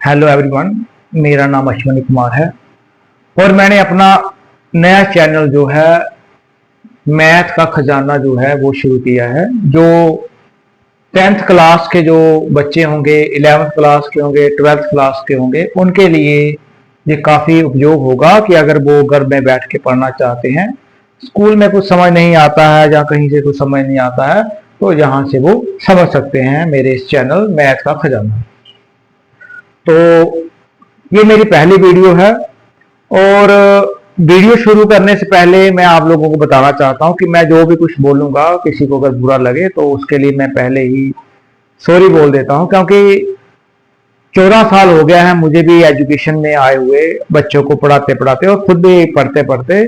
Hello everyone, मेरा नाम अश्विनी कुमार है और मैंने अपना नया चैनल जो है मैथ का खजाना जो है वो शुरू किया है। जो 10th क्लास के जो बच्चे होंगे, 11th क्लास के होंगे, 12th क्लास के होंगे, उनके लिए ये काफ़ी उपयोग होगा कि अगर वो घर में बैठ के पढ़ना चाहते हैं, स्कूल में कुछ समझ नहीं आता है या कहीं से कुछ समझ नहीं आता है, तो यहाँ से वो समझ सकते हैं मेरे इस चैनल मैथ का खजाना। तो ये मेरी पहली वीडियो है और वीडियो शुरू करने से पहले मैं आप लोगों को बताना चाहता हूं कि मैं जो भी कुछ बोलूंगा किसी को अगर बुरा लगे तो उसके लिए मैं पहले ही सॉरी बोल देता हूं, क्योंकि 14 साल हो गया है मुझे भी एजुकेशन में आए हुए, बच्चों को पढ़ाते पढ़ाते और खुद भी पढ़ते पढ़ते।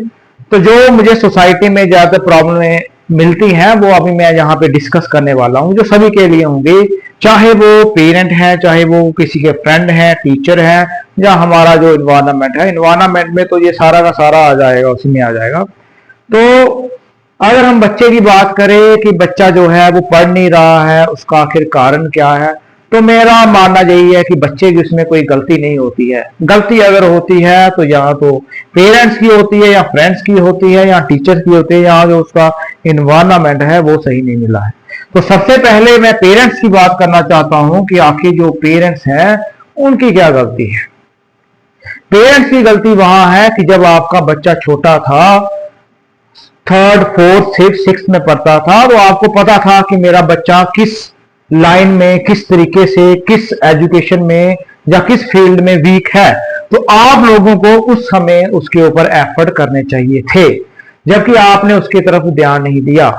तो जो मुझे सोसाइटी में ज्यादा प्रॉब्लमें मिलती हैं वो अभी मैं यहाँ पे डिस्कस करने वाला हूँ, जो सभी के लिए होंगे, चाहे वो पेरेंट हैं, चाहे वो किसी के फ्रेंड हैं, टीचर हैं, या हमारा जो इन्वायरमेंट है। इन्वायरमेंट में तो ये सारा का सारा आ जाएगा, उसी में आ जाएगा। तो अगर हम बच्चे की बात करें कि बच्चा जो है वो पढ़ नहीं रहा है, उसका आखिर कारण क्या है, तो मेरा मानना यही है कि बच्चे की उसमें कोई गलती नहीं होती है। गलती अगर होती है तो या तो पेरेंट्स की होती है, या फ्रेंड्स की होती है, या टीचर की होती है, या जो उसका इन्वायरमेंट है वो सही नहीं मिला है। तो सबसे पहले मैं पेरेंट्स की बात करना चाहता हूं कि आखिर जो पेरेंट्स हैं उनकी क्या गलती है। पेरेंट्स की गलती वहां है कि जब आपका बच्चा छोटा था, 3rd, 4th, 5th, 6th में पढ़ता था, तो आपको पता था कि मेरा बच्चा किस लाइन में, किस तरीके से, किस एजुकेशन में या किस फील्ड में वीक है, तो आप लोगों को उस समय उसके ऊपर एफर्ट करने चाहिए थे, जबकि आपने उसकी तरफ ध्यान नहीं दिया।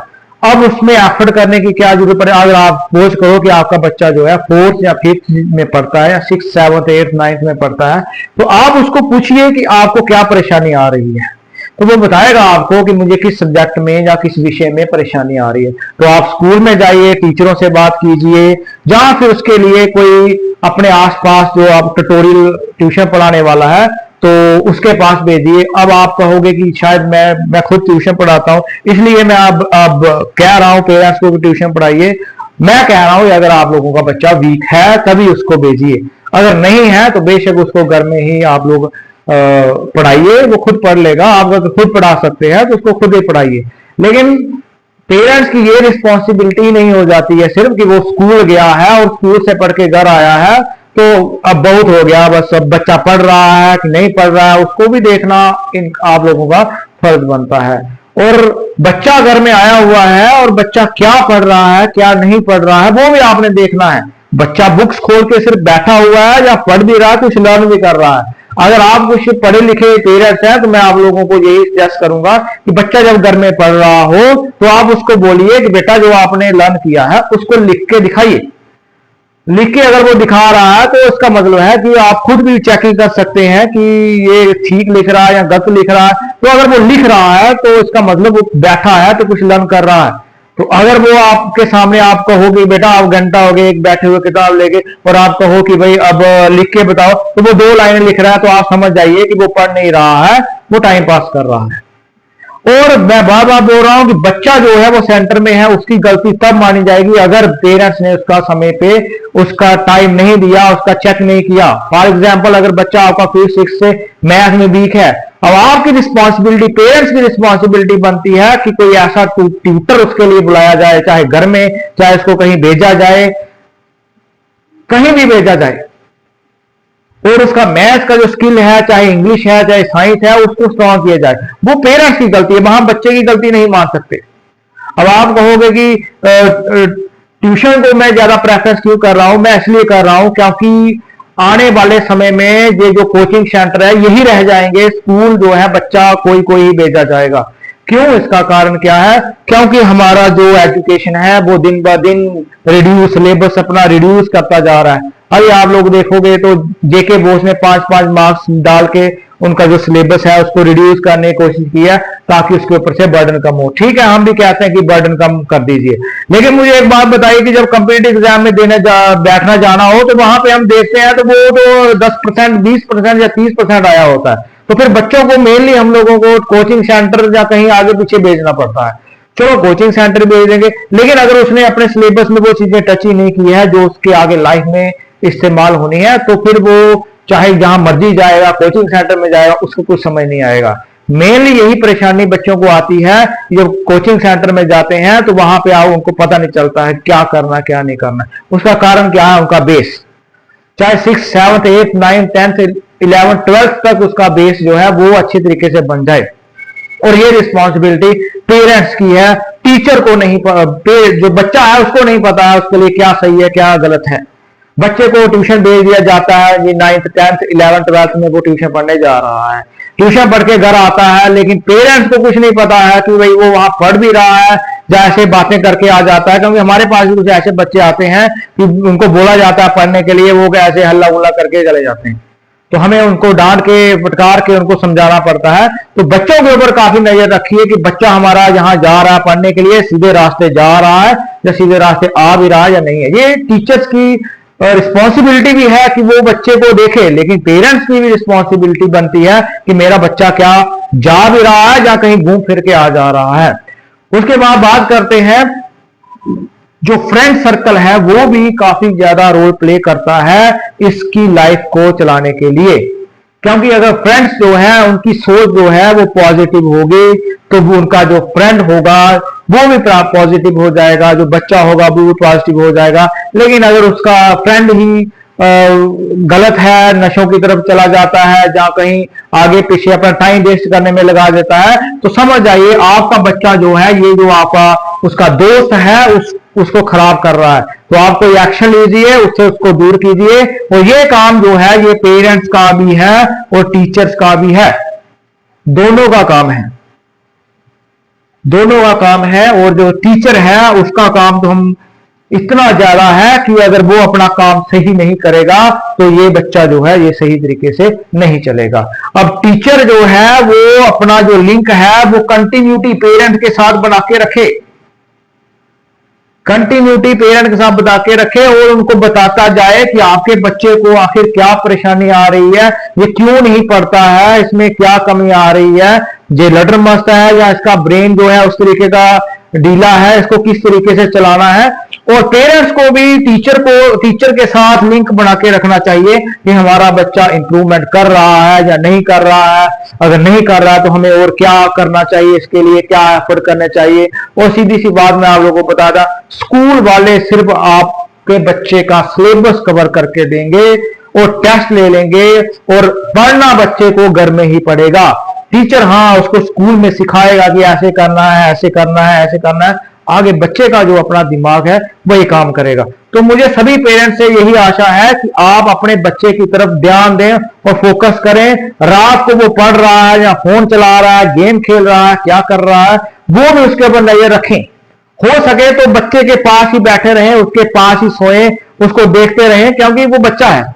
अब उसमें एफर्ट करने की क्या जरूरत पड़े। अगर आप सपोज करो कि आपका बच्चा जो है 4th या 5th में पढ़ता है, या 6th, 7th, 8th, 9th में पढ़ता है, तो आप उसको पूछिए कि आपको क्या परेशानी आ रही है, तो वो बताएगा आपको कि मुझे किस सब्जेक्ट में या किस विषय में परेशानी आ रही है। तो आप स्कूल में जाइए, टीचरों से बात कीजिए, जहां फिर उसके लिए कोई अपने आसपास जो आप ट्यूटोरियल ट्यूशन पढ़ाने वाला है तो उसके पास भेजिए। अब आप कहोगे कि शायद मैं खुद ट्यूशन पढ़ाता हूं, इसलिए मैं अब कह रहा हूं पेरेंट्स को ट्यूशन पढ़ाइए। मैं कह रहा हूं अगर आप लोगों का बच्चा वीक है तभी उसको भेजिए, अगर नहीं है तो बेशक उसको घर में ही आप लोग पढ़ाइए, वो खुद पढ़ लेगा। आप अगर खुद पढ़ा सकते हैं तो उसको खुद ही पढ़ाइए। लेकिन पेरेंट्स की ये रिस्पॉन्सिबिलिटी नहीं हो जाती है सिर्फ कि वो स्कूल गया है और स्कूल से पढ़ के घर आया है तो अब बहुत हो गया, बस अब बच्चा पढ़ रहा है कि नहीं पढ़ रहा है उसको भी देखना आप लोगों का फर्ज बनता है। और बच्चा घर में आया हुआ है और बच्चा क्या पढ़ रहा है, क्या नहीं पढ़ रहा है, वो भी आपने देखना है। बच्चा बुक्स खोल के सिर्फ बैठा हुआ है या पढ़ भी रहा है, कुछ लर्न भी कर रहा है। अगर आप कुछ पढ़े लिखे पेरेंट्स हैं तो मैं आप लोगों को यही सजेस्ट करूंगा कि बच्चा जब घर में पढ़ रहा हो तो आप उसको बोलिए कि बेटा जो आपने लर्न किया है उसको लिख के दिखाइए। लिख के अगर वो दिखा रहा है तो इसका मतलब है कि आप खुद भी चेकिंग कर सकते हैं कि ये ठीक लिख रहा है या गलत लिख रहा है। तो अगर वो लिख रहा है तो इसका मतलब वो बैठा है तो कुछ लर्न कर रहा है। तो अगर वो आपके सामने आप कहोगे बेटा आप घंटा हो गया एक बैठे हुए किताब लेके और आप कहो कि भाई अब लिख के बताओ, तो वो 2 लाइनें लिख रहा है, तो आप समझ जाइए कि वो पढ़ नहीं रहा है, वो टाइम पास कर रहा है। और मैं बार बार बोल रहा हूं कि बच्चा जो है वो सेंटर में है, उसकी गलती तब मानी जाएगी अगर पेरेंट्स ने उसका समय पे उसका टाइम नहीं दिया, उसका चेक नहीं किया। फॉर एग्जांपल अगर बच्चा आपका 5th, 6th से मैथ में वीक है, अब आपकी रिस्पॉन्सिबिलिटी, पेरेंट्स की रिस्पॉन्सिबिलिटी बनती है कि कोई ऐसा ट्यूटर उसके लिए बुलाया जाए, चाहे घर में, चाहे उसको कहीं भेजा जाए, कहीं भी भेजा जाए, और उसका मैथ का जो स्किल है, चाहे इंग्लिश है, चाहे साइंस है, उसको स्ट्रॉन्ग किया जाए। वो पेरेंट्स की गलती है, वहां बच्चे की गलती नहीं मान सकते। अब आप कहोगे कि ट्यूशन को मैं ज्यादा प्रेफरेंस क्यों कर रहा हूं, मैं इसलिए कर रहा हूं क्योंकि आने वाले समय में ये जो कोचिंग सेंटर है यही रह जाएंगे, स्कूल जो है बच्चा कोई कोई ही भेजा जाएगा। क्यों, इसका कारण क्या है, क्योंकि हमारा जो एजुकेशन है वो दिन ब दिन रिड्यूस, सिलेबस अपना रिड्यूस करता जा रहा है। अभी आप लोग देखोगे तो जेके बोस ने 5-5 मार्क्स डाल के उनका जो सिलेबस है उसको रिड्यूस करने की कोशिश की है ताकि उसके ऊपर से बर्डन कम हो। ठीक है, हम भी कहते हैं कि बर्डन कम कर दीजिए, लेकिन मुझे एक बात बताइए कि जब कॉम्पिटिटिव एग्जाम में बैठना जाना हो तो वहां पे हम देखते हैं तो वो तो 10%, 20% या 30% आया होता है। तो फिर बच्चों को मेनली हम लोगों को कोचिंग सेंटर या कहीं आगे पीछे भेजना पड़ता है। चलो कोचिंग सेंटर भेज देंगे, लेकिन अगर उसने अपने सिलेबस में वो चीजें टच ही नहीं की है जो उसके आगे लाइफ में इस्तेमाल होनी है, तो फिर वो चाहे जहां मर्जी जाएगा, कोचिंग सेंटर में जाएगा, उसको कुछ समझ नहीं आएगा। मेनली यही परेशानी बच्चों को आती है, जब कोचिंग सेंटर में जाते हैं तो वहां पे आओ उनको पता नहीं चलता है क्या करना क्या नहीं करना। उसका कारण क्या है? उनका बेस, चाहे 6, 7, 8, 9, 10, 11, 12 तक उसका बेस जो है वो अच्छी तरीके से बन जाए। और ये रिस्पॉन्सिबिलिटी पेरेंट्स की है, टीचर को नहीं, जो बच्चा है उसको नहीं पता है उसके लिए क्या सही है क्या गलत है। बच्चे को ट्यूशन भेज दिया जाता है, ये 9th, 10th, 11th, 12th में वो ट्यूशन पढ़ने जा रहा है, ट्यूशन पढ़ के घर आता है, लेकिन पेरेंट्स को कुछ नहीं पता है कि भाई वो वहां पढ़ भी रहा है या ऐसे बातें करके आ जाता है। क्योंकि हमारे पास भी कुछ ऐसे बच्चे आते हैं कि उनको बोला जाता है पढ़ने के लिए, वो ऐसे हल्ला गुल्ला करके चले जाते हैं, तो हमें उनको डांट के फटकार के उनको समझाना पड़ता है। तो बच्चों के ऊपर काफी नजर रखिए कि बच्चा हमारा जहां जा रहा है पढ़ने के लिए सीधे रास्ते जा रहा है या सीधे रास्ते आ भी रहा है या नहीं है। ये टीचर्स की रिस्पॉन्सिबिलिटी भी है कि वो बच्चे को देखे, लेकिन पेरेंट्स की भी रिस्पॉन्सिबिलिटी बनती है कि मेरा बच्चा क्या जा भी रहा है या कहीं घूम फिर के आ जा रहा है। उसके बाद बात करते हैं, जो फ्रेंड सर्कल है वो भी काफी ज्यादा रोल प्ले करता है इसकी लाइफ को चलाने के लिए। क्योंकि अगर फ्रेंड्स जो है उनकी सोच जो है वो पॉजिटिव होगी तो वो उनका जो फ्रेंड होगा वो भी पॉजिटिव हो जाएगा, जो बच्चा होगा वो भी पॉजिटिव हो जाएगा। लेकिन अगर उसका फ्रेंड ही गलत है, नशों की तरफ चला जाता है, जहां कहीं आगे पीछे अपना टाइम वेस्ट करने में लगा देता है, तो समझ जाइए आपका बच्चा जो है, ये जो आपका उसका दोस्त है उसको खराब कर रहा है। तो आप कोई एक्शन लीजिए, उससे उसको दूर कीजिए। और ये काम जो है ये पेरेंट्स का भी है और टीचर्स का भी है, दोनों का काम है, दोनों का काम है। और जो टीचर है उसका काम तो हम इतना ज्यादा है कि अगर वो अपना काम सही नहीं करेगा तो ये बच्चा जो है ये सही तरीके से नहीं चलेगा। अब टीचर जो है वो अपना जो लिंक है वो कंटिन्यूटी पेरेंट के साथ बना के रखे, कंटिन्यूटी पेरेंट के साथ बता के रखे और उनको बताता जाए कि आपके बच्चे को आखिर क्या परेशानी आ रही है, ये क्यों नहीं पढ़ता है, इसमें क्या कमी आ रही है, ये लटर मस्त है या इसका ब्रेन जो है उस तरीके का ढीला है, इसको किस तरीके से चलाना है। और पेरेंट्स को भी टीचर के साथ लिंक बना के रखना चाहिए कि हमारा बच्चा इंप्रूवमेंट कर रहा है या नहीं कर रहा है। अगर नहीं कर रहा है तो हमें और क्या करना चाहिए, इसके लिए क्या एफर्ट करने चाहिए। और सीधी सी बात मैं आप लोगों को बता दूं, स्कूल वाले सिर्फ आपके बच्चे का सिलेबस कवर करके देंगे और टेस्ट ले लेंगे और पढ़ना बच्चे को घर में ही पड़ेगा। टीचर हाँ उसको स्कूल में सिखाएगा कि ऐसे करना है, ऐसे करना है, ऐसे करना है, आगे बच्चे का जो अपना दिमाग है वही काम करेगा। तो मुझे सभी पेरेंट्स से यही आशा है कि आप अपने बच्चे की तरफ ध्यान दें और फोकस करें। रात को वो पढ़ रहा है या फोन चला रहा है, गेम खेल रहा है, क्या कर रहा है, वो भी उसके ऊपर नजर रखें। हो सके तो बच्चे के पास ही बैठे रहें, उसके पास ही सोएं, उसको देखते रहें, क्योंकि वो बच्चा है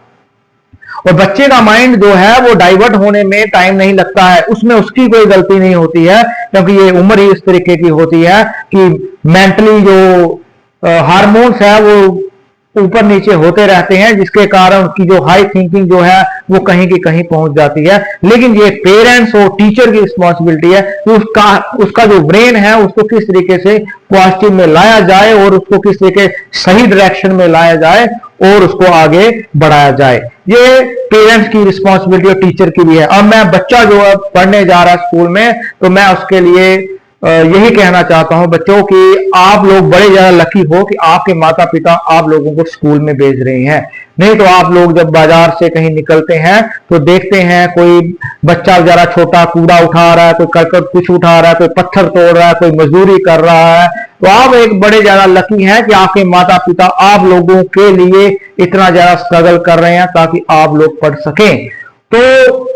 और बच्चे का माइंड जो है वो डाइवर्ट होने में टाइम नहीं लगता है, उसमें उसकी कोई गलती नहीं होती है, क्योंकि ये उम्र ही इस तरीके की होती है कि मेंटली जो हार्मोन्स है वो ऊपर नीचे होते रहते हैं, जिसके कारण उसकी जो हाई थिंकिंग जो है वो कहीं की कहीं पहुंच जाती है। लेकिन ये पेरेंट्स और टीचर की रिस्पॉन्सिबिलिटी है कि उसका जो ब्रेन है उसको किस तरीके से पॉजिटिव में लाया जाए और उसको किस तरीके सही डायरेक्शन में लाया जाए और उसको आगे बढ़ाया जाए। ये पेरेंट्स की रिस्पॉन्सिबिलिटी और टीचर की भी है। अब मैं बच्चा जो है पढ़ने जा रहा है स्कूल में, तो मैं उसके लिए यही कहना चाहता हूं बच्चों कि आप लोग बड़े ज्यादा लकी हो कि आपके माता पिता आप लोगों को स्कूल में भेज रहे हैं। नहीं तो आप लोग जब बाजार से कहीं निकलते हैं तो देखते हैं कोई बच्चा जरा छोटा कूड़ा उठा रहा है, कोई करकट कुछ उठा रहा है, कोई पत्थर तोड़ रहा है, कोई मजदूरी कर रहा है। तो आप एक बड़े ज्यादा लकी हैं कि आपके माता पिता आप लोगों के लिए इतना ज्यादा स्ट्रगल कर रहे हैं ताकि आप लोग पढ़ सकें। तो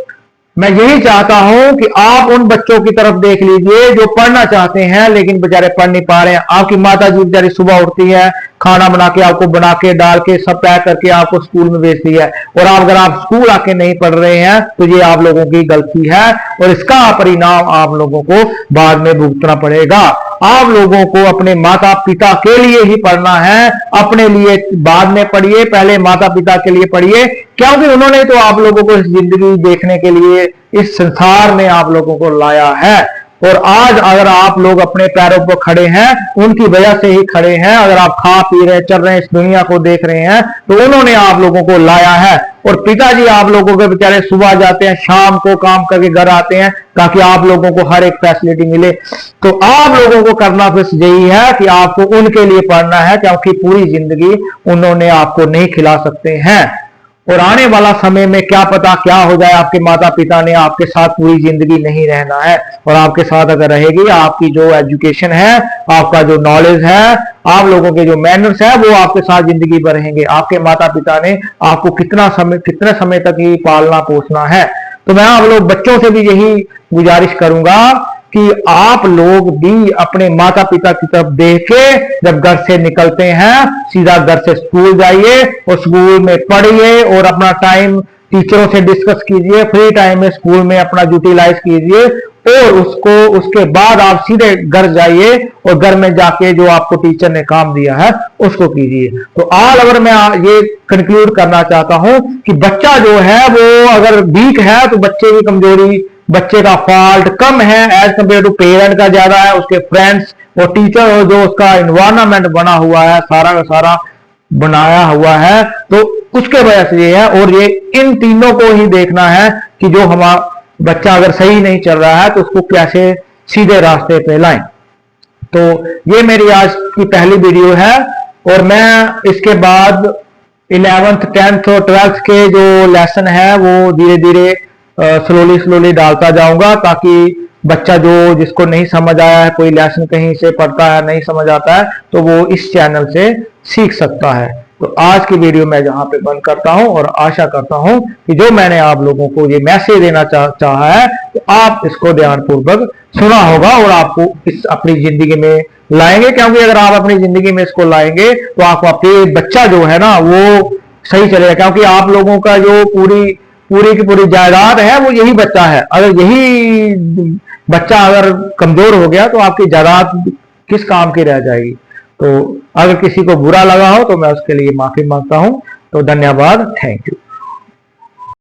मैं यही चाहता हूं कि आप उन बच्चों की तरफ देख लीजिए जो पढ़ना चाहते हैं लेकिन बेचारे पढ़ नहीं पा रहे हैं। आपकी माता जी बेचारी सुबह उठती है, खाना बना के आपको बना के डाल के सब पैक करके आपको स्कूल में भेजती है, और अगर आप स्कूल आके नहीं पढ़ रहे हैं तो ये आप लोगों की गलती है और इसका परिणाम आप लोगों को बाद में भुगतना पड़ेगा। आप लोगों को अपने माता पिता के लिए ही पढ़ना है, अपने लिए बाद में पढ़िए, पहले माता पिता के लिए पढ़िए, क्योंकि उन्होंने तो आप लोगों को इस जिंदगी देखने के लिए इस संसार में आप लोगों को लाया है। और आज अगर आप लोग अपने पैरों पर खड़े हैं, उनकी वजह से ही खड़े हैं। अगर आप खा पी रहे, चल रहे हैं, इस दुनिया को देख रहे हैं, तो उन्होंने आप लोगों को लाया है। और पिताजी आप लोगों के बेचारे सुबह जाते हैं, शाम को काम करके घर आते हैं, ताकि आप लोगों को हर एक फैसिलिटी मिले। तो आप लोगों को करना बस यही है कि आपको उनके लिए पढ़ना है, क्योंकि पूरी जिंदगी उन्होंने आपको नहीं खिला सकते हैं। और आने वाला समय में क्या पता क्या हो जाए, आपके माता पिता ने आपके साथ पूरी जिंदगी नहीं रहना है, और आपके साथ अगर रहेगी, आपकी जो एजुकेशन है, आपका जो नॉलेज है, आप लोगों के जो मैनर्स है, वो आपके साथ जिंदगी भर रहेंगे। आपके माता पिता ने आपको कितने समय तक ही पालना पोसना है। तो मैं आप लोग बच्चों से भी यही गुजारिश करूंगा कि आप लोग भी अपने माता पिता की तरफ देख के जब घर से निकलते हैं, सीधा घर से स्कूल जाइए और स्कूल में पढ़िए, और अपना टाइम टीचरों से डिस्कस कीजिए, फ्री टाइम में स्कूल में अपना यूटिलाइज कीजिए, और उसके बाद आप सीधे घर जाइए और घर में जाके जो आपको टीचर ने काम दिया है उसको कीजिए। तो ऑल ओवर मैं ये कंक्लूड करना चाहता हूं कि बच्चा जो है वो अगर वीक है, तो बच्चे की कमजोरी, बच्चे का फॉल्ट कम है एज कंपेयर टू पेरेंट का ज्यादा है, उसके फ्रेंड्स और टीचर और जो उसका एनवायरनमेंट बना हुआ है, सारा का सारा बनाया हुआ है, तो उसके वजह से ये है। और ये इन तीनों को ही देखना है कि जो हमारा बच्चा अगर सही नहीं चल रहा है, तो उसको कैसे सीधे रास्ते पे लाएं। तो ये मेरी आज की पहली वीडियो है, और मैं इसके बाद 11th 10th और 12th के जो लेसन है वो धीरे धीरे स्लोली डालता जाऊंगा, ताकि बच्चा जो जिसको नहीं समझ आया है, कोई लेसन कहीं से पढ़ता है नहीं समझ आता है, तो वो इस चैनल से सीख सकता है। तो आज की वीडियो मैं जहां पे बंद करता हूं, और आशा करता हूं कि जो मैंने आप लोगों को ये मैसेज देना चाहा है, तो आप इसको ध्यानपूर्वक सुना होगा और आपको इस अपनी जिंदगी में लाएंगे। क्योंकि अगर आप अपनी जिंदगी में इसको लाएंगे, तो आपका बच्चा जो है ना वो सही चलेगा। क्योंकि आप लोगों का जो पूरी की पूरी जायदाद है वो यही बच्चा है। अगर यही बच्चा अगर कमजोर हो गया, तो आपकी जायदाद किस काम की रह जाएगी। तो अगर किसी को बुरा लगा हो, तो मैं उसके लिए माफी मांगता हूं। तो धन्यवाद, थैंक यू।